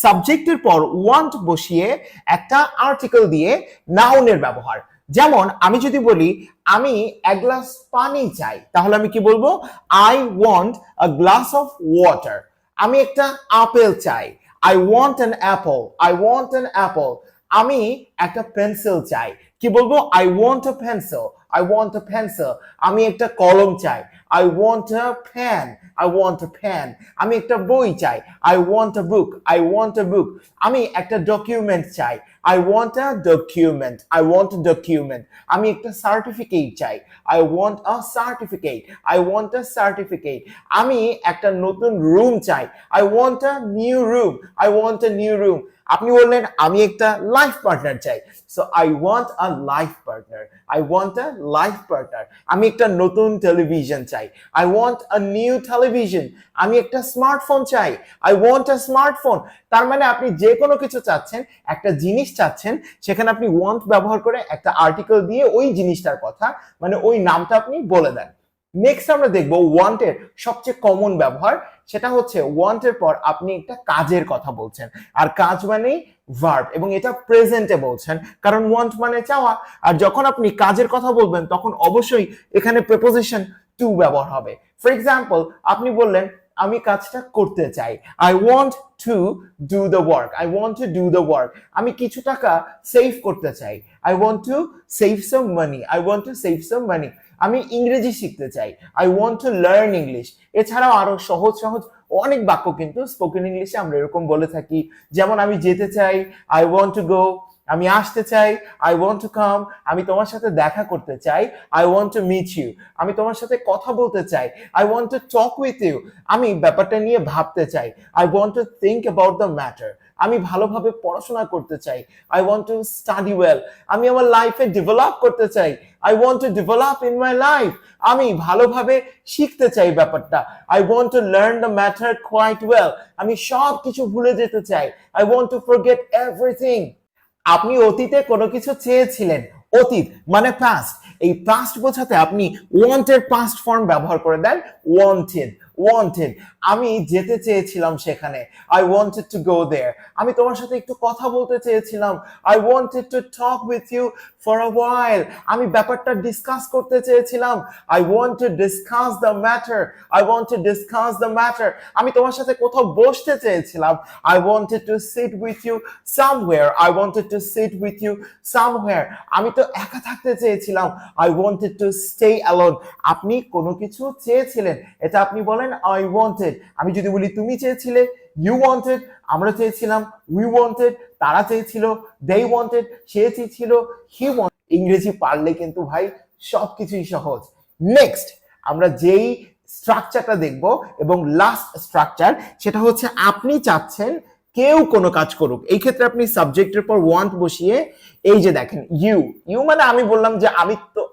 সাবজেক্টের পর want বসিয়ে একটা আর্টিকেল দিয়ে নাউনের ব্যবহার। যেমন আমি যদি বলি আমি এক গ্লাস পানি চাই, তাহলে আমি কি বলবো? I want a glass of water. আমি একটা আপেল চাই, I want an apple. I want an apple. আমি একটা পেন্সিল চাই, কি বলবো? I want a pencil. I want a pencil. আমি একটা কলম চাই, I want a pen. I want a pen. আমি একটা বই চাই, I want a book. I want a book. আমি একটা ডকুমেন্ট চাই, I want a document. I want a document. আমি একটা সার্টিফিকেট চাই, I want a certificate. I want a certificate. আমি একটা নতুন রুম চাই, I want a new room. I want a new room. আপনি বললেন আমি একটা লাইফ পার্টনার চাই, so I want a life partner. I want a life partner. আমি একটা নতুন টেলিভিশন চাই, I want a new television. আমি একটা স্মার্টফোন চাই, আই ওয়ান্ট আ স্মার্টফোন। তার মানে আপনি যে কোনো কিছু চাচ্ছেন, একটা জিনিস চাচ্ছেন, সেখানে আপনি ওয়ান্ট ব্যবহার করে একটা আর্টিকেল দিয়ে ওই জিনিসটার কথা, মানে ওই নামটা আপনি বলে দেন। নেক্সট আমরা দেখবো ওয়ান্টের সবচেয়ে কমন ব্যবহার, সেটা হচ্ছে ওয়ান্টের পর আপনি একটা কাজের কথা বলছেন, আর কাজ মানেই ভার্ব, এবং এটা প্রেজেন্টে বলছেন, কারণ ওয়ান্ট মানে চাওয়া। আর যখন আপনি কাজের কথা বলবেন তখন অবশ্যই এখানে প্রিপোজিশন টু ব্যবহার হবে। ফর এক্সাম্পল, আপনি বললেন আমি কাজটা করতে চাই, I want to do the work. I want to do the work. আমি কিছু টাকা সেভ করতে চাই, I want to save some money. I want to save some money. আমি ইংরেজি শিখতে চাই, I want to learn English. এছাড়াও আরো সহজ সহজ অনেক বাক্য কিন্তু স্পোকেন ইংলিশে আমরা এরকম বলে থাকি, যেমন আমি যেতে চাই, আই ওয়ান্ট টু গো। আমি আসতে চাই, আই ওয়ান্ট টু কাম। আমি তোমার সাথে দেখা করতে চাই, I want to meet you. আমি তোমার সাথে কথা বলতে চাই, I want to talk with you. আমি ব্যাপারটা নিয়ে ভাবতে চাই, I want to think about the matter. আমি ভালোভাবে পড়াশোনা করতে চাই, I want to study well. আমি আমার লাইফে ডেভেলপ করতে চাই, I want to develop in my life. আমি ভালোভাবে শিখতে চাই ব্যাপারটা, I want to learn the matter quite well. আমি সব কিছু ভুলে যেতে চাই, I want two forget everything. আপনি অতীতে কোনো কিছু চেয়েছিলেন, অতীত মানে পাস্ট, এই পাস্ট বোঝাতে আপনি ওয়ান্টের পাস্ট ফর্ম ব্যবহার করে দেন, ওয়ান্টেড। ওয়ান্টেড, আমি যেতে চেয়েছিলাম সেখানে, I wanted to go there. আমি তোমার সাথে একটু কথা বলতে চেয়েছিলাম, I wanted to talk with you for a while. আমি ব্যাপারটা ডিসকাস করতে চেয়েছিলাম, I want to discuss the matter. I want to discuss the matter. আমি তোমার সাথে কোথাও বসতে চেয়েছিলাম, I wanted to sit with you somewhere. I wanted to sit with you somewhere. আমি তো একা থাকতে চেয়েছিলাম, I wanted to stay alone. আপনি কোনো কিছু চেয়েছিলেন, এটা আপনি বলেন I wanted। আমি যদি বলি তুমি চেয়েছিলে, you wanted। আমরা চেয়েছিলাম, we wanted। তারা চেয়েছিল, they wanted। সে চেয়েছিল, he wanted। ইংরেজি পারলে কিন্তু ভাই সবকিছুই সহজ। নেক্সট আমরা যেই স্ট্রাকচারটা দেখব এবং লাস্ট স্ট্রাকচার, সেটা হচ্ছে আপনি চাচ্ছেন কেউ কোনো কাজ করুক। এই ক্ষেত্রে আপনি সাবজেক্টের পর ওয়ান্ট বসিয়ে, এই যে দেখেন ইউ, ইউ মানে আমি বললাম যে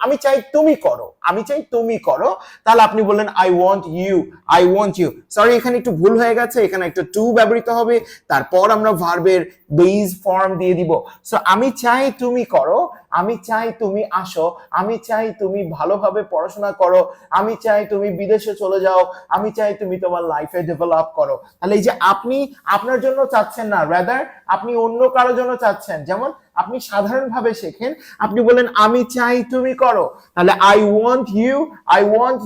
আমি চাই তুমি করো, আমি চাই তুমি করো, তাহলে আপনি বললেন I want you. I want you. Sorry, এখানে একটু ভুল হয়ে গেছে, এখানে একটা টু ব্যবহৃত হবে, তারপর আমরা ভার্বের বেস ফর্ম দিয়ে দিব। সো আমি চাই তুমি করো, আমি চাই তুমি আসো, আমি চাই তুমি ভালোভাবে পড়াশোনা করো, আমি চাই তুমি বিদেশে চলে যাও, আমি চাই তুমি তোমার লাইফে ডেভেলপ করো। তাহলে এই যে আপনি আপনার জন্য চাচ্ছেন না, রাদার আপনি অন্য কারোর জন্য চাচ্ছেন। যেমন আপনি সাধারণভাবে শেখেন, আপনি বলেন আমি চাই তুমি করো, তাহলে I want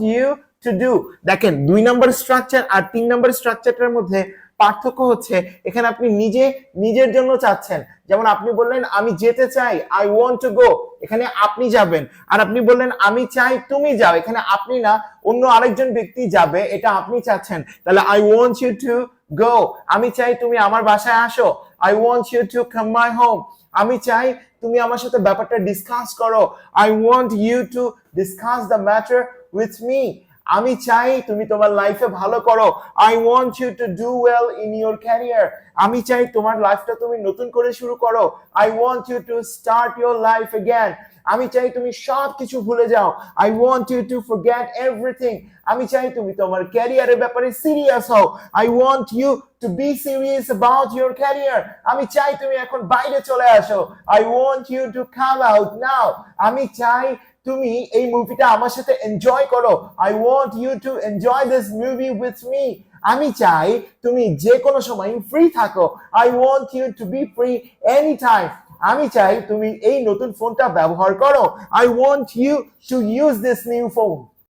you to do. দেখেন 2 নম্বর স্ট্রাকচার আর 3 নম্বর স্ট্রাকচারটার মধ্যে পার্থক্য হচ্ছে এখানে আপনি নিজের জন্য চাচ্ছেন। যেমন আপনি বললেন আমি যেতে চাই, আই ওয়ান্ট টু গো, এখানে আপনি যাবেন। আর আপনি বললেন আমি চাই তুমি যাও, এখানে আপনি না, অন্য আরেকজন ব্যক্তি যাবে, এটা আপনি চাচ্ছেন। তাহলে I want you to go. আমি চাই তুমি আমার বাসায় আসো, I want you to come my home. আমি চাই তুমি আমার সাথে ব্যাপারটা ডিসকাস করো, I want you to discuss the matter with me. আমি চাই তুমি তোমার লাইফে ভালো করো, I want you to do well in your career. আমি চাই তোমার লাইফটা তুমি নতুন করে শুরু করো, I want you to start your life again. আমি চাই তুমি সব কিছু ভুলে যাও, I want you to forget everything. আমি চাই তুমি তোমার ক্যারিয়ারের ব্যাপারে সিরিয়াস হও, I want you to be serious about your career. আমি চাই তুমি এখন বাইরে চলে আসো, I want you to come out now. আমি চাই তুমি এই মুভিটা আমার সাথে এনজয় করো, I want you to enjoy this movie with me. আমি চাই তুমি যে কোনো সময় ফ্রি থাকো। I want you to be free anytime. আমি চাই তুমি এই নতুন ফোনটা ব্যবহার করো। I want you to use this new phone.